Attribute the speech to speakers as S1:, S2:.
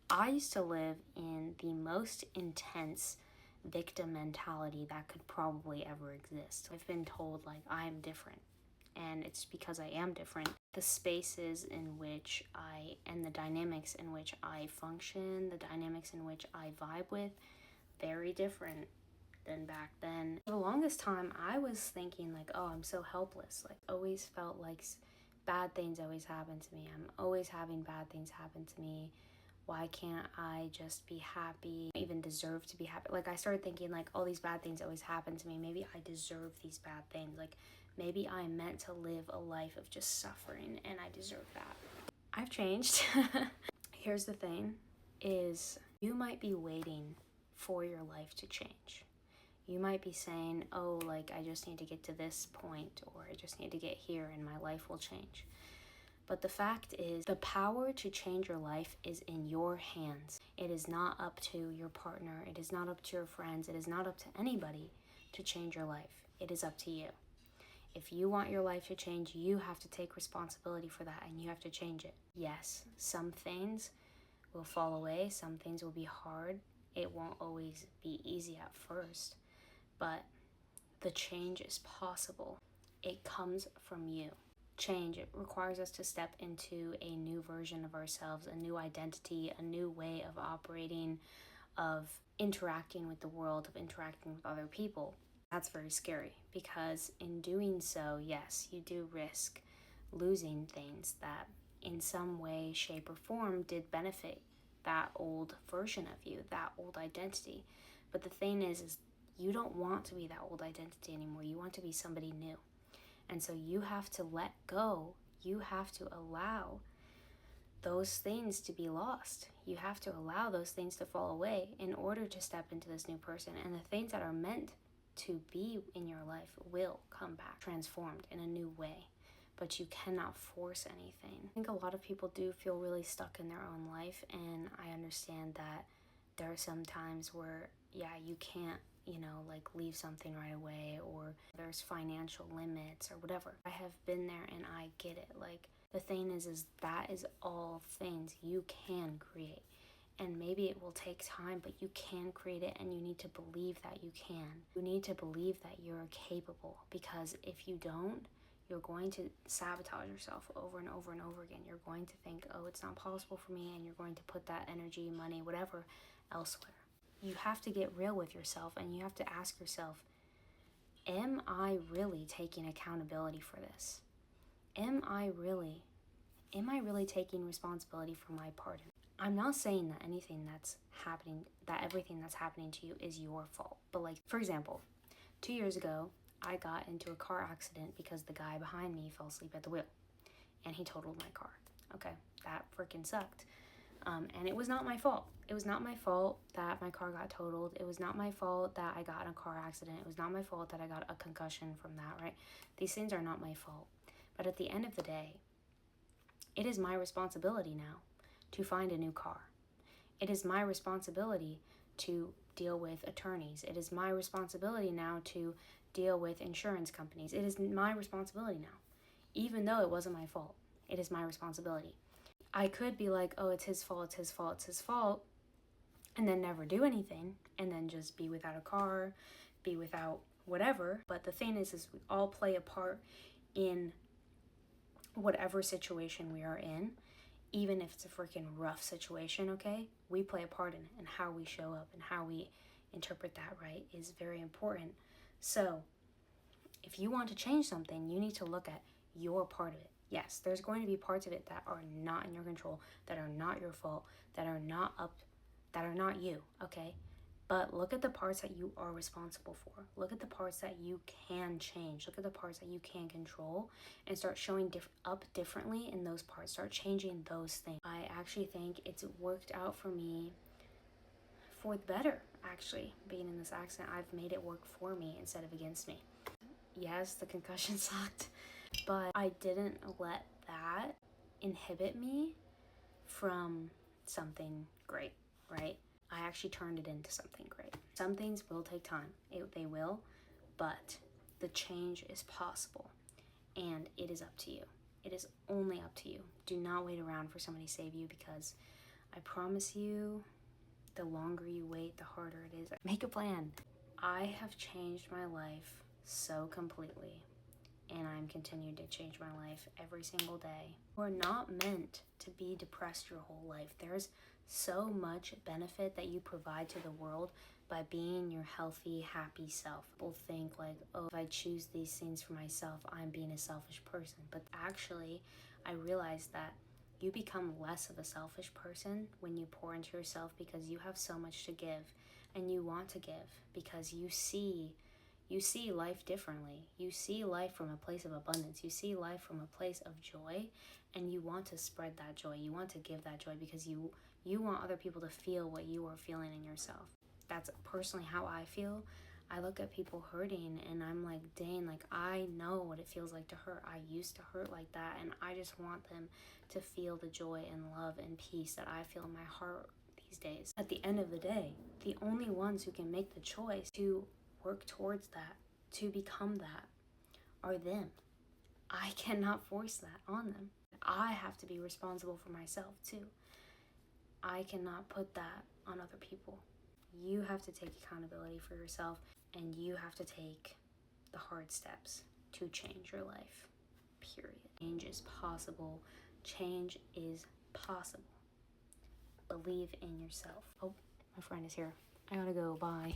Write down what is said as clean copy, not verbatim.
S1: I used to live in the most intense victim mentality that could probably ever exist. I've been told like I am different, and it's because I am different. The spaces in which and the dynamics in which I function, the dynamics in which I vibe with, very different than back then. For the longest time, I was thinking like, oh, I'm so helpless. Like, always felt like bad things always happen to me. I'm always having bad things happen to me. Why can't I just be happy? I even deserve to be happy. Like, I started thinking like all these bad things always happen to me. Maybe I deserve these bad things. Like, maybe I'm meant to live a life of just suffering and I deserve that. I've changed. Here's the thing is you might be waiting for your life to change. You might be saying, oh, like I just need to get to this point, or I just need to get here and my life will change. But the fact is, the power to change your life is in your hands. It is not up to your partner. It is not up to your friends. It is not up to anybody to change your life. It is up to you. If you want your life to change, you have to take responsibility for that and you have to change it. Yes, some things will fall away. Some things will be hard. It won't always be easy at first, but the change is possible. It comes from you. Change, it requires us to step into a new version of ourselves, a new identity, a new way of operating, of interacting with the world, of interacting with other people. That's very scary because in doing so, yes, you do risk losing things that in some way, shape, or form did benefit that old version of you, that old identity. But the thing is you don't want to be that old identity anymore. You want to be somebody new. And so you have to let go. You have to allow those things to be lost. You have to allow those things to fall away in order to step into this new person. And the things that are meant to be in your life will come back transformed in a new way. But you cannot force anything. I think a lot of people do feel really stuck in their own life, and I understand that there are some times where, yeah, you can't like leave something right away, or there's financial limits or whatever. I have been there and I get it. Like, the thing is that is all things you can create. And maybe it will take time, but you can create it, and you need to believe that you can. You need to believe that you're capable, because if you don't, you're going to sabotage yourself over and over and over again. You're going to think, oh, it's not possible for me, and you're going to put that energy, money, whatever, elsewhere. You have to get real with yourself, and you have to ask yourself, am I really taking accountability for this? Am I really taking responsibility for my part in it? I'm not saying that anything that's happening, that everything that's happening to you is your fault. But like, for example, 2 years ago, I got into a car accident because the guy behind me fell asleep at the wheel and he totaled my car. Okay, that freaking sucked. And it was not my fault. It was not my fault that my car got totaled. It was not my fault that I got in a car accident. It was not my fault that I got a concussion from that, right? These things are not my fault. But at the end of the day, it is my responsibility now to find a new car. It is my responsibility to deal with attorneys. It is my responsibility now to deal with insurance companies. It is my responsibility now. Even though it wasn't my fault, it is my responsibility. I could be like, oh, it's his fault, it's his fault, it's his fault, and then never do anything, and then just be without a car, be without whatever. But the thing is we all play a part in whatever situation we are in. Even if it's a freaking rough situation, okay? We play a part in it, and how we show up and how we interpret that, right, is very important. So if you want to change something, you need to look at your part of it. Yes, there's going to be parts of it that are not in your control, that are not your fault, that are not you, okay? But look at the parts that you are responsible for. Look at the parts that you can change. Look at the parts that you can control, and start showing up differently in those parts. Start changing those things. I actually think it's worked out for me for the better, actually. Being in this accident, I've made it work for me instead of against me. Yes, the concussion sucked, but I didn't let that inhibit me from something great, right? I actually turned it into something great. Some things will take time. They will, but the change is possible, and it is up to you. It is only up to you. Do not wait around for somebody to save you, because I promise you, the longer you wait, the harder it is. Make a plan. I have changed my life so completely, and I'm continuing to change my life every single day. We're not meant to be depressed your whole life. There's so much benefit that you provide to the world by being your healthy, happy self. People think like, oh, if I choose these things for myself, I'm being a selfish person. But actually, I realized that you become less of a selfish person when you pour into yourself, because you have so much to give and you want to give, because you see life differently. You see life from a place of abundance. You see life from a place of joy, and you want to spread that joy. You want to give that joy because you want other people to feel what you are feeling in yourself. That's personally how I feel. I look at people hurting and I'm like, dang, like I know what it feels like to hurt. I used to hurt like that, and I just want them to feel the joy and love and peace that I feel in my heart these days. At the end of the day, the only ones who can make the choice to work towards that, to become that, are them. I cannot force that on them. I have to be responsible for myself too. I cannot put that on other people. You have to take accountability for yourself, and you have to take the hard steps to change your life. Period. Change is possible. Change is possible. Believe in yourself. Oh, my friend is here. I gotta go. Bye.